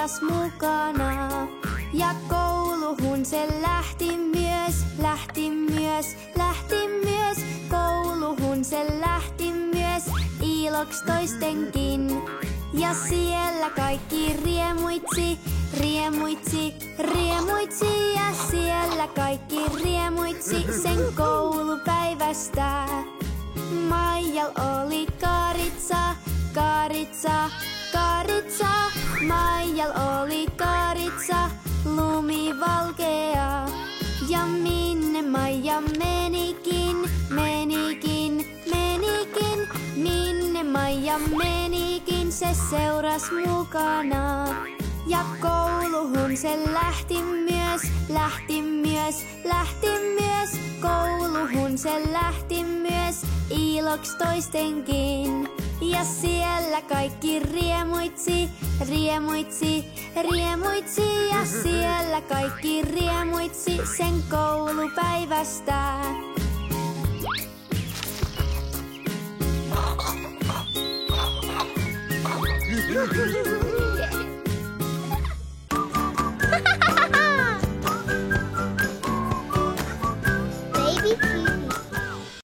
seuras mukana. Ja kouluhun se lähti myös. Kouluhun se lähti myös, iloks toistenkin. Ja siellä kaikki riemuitsi. Ja siellä kaikki riemuitsi sen koulupäivästä. Maijal oli kaaritsa. Maijal oli kaaritsa, lumivalkea. Ja minne Maija menikin. Minne Maija menikin, se seuras mukana. Ja kouluhun se lähti myös. Kouluhun se lähti myös, iloks toistenkin. Ja siellä kaikki riemuitsi. Ja siellä kaikki riemuitsi sen koulupäivästä.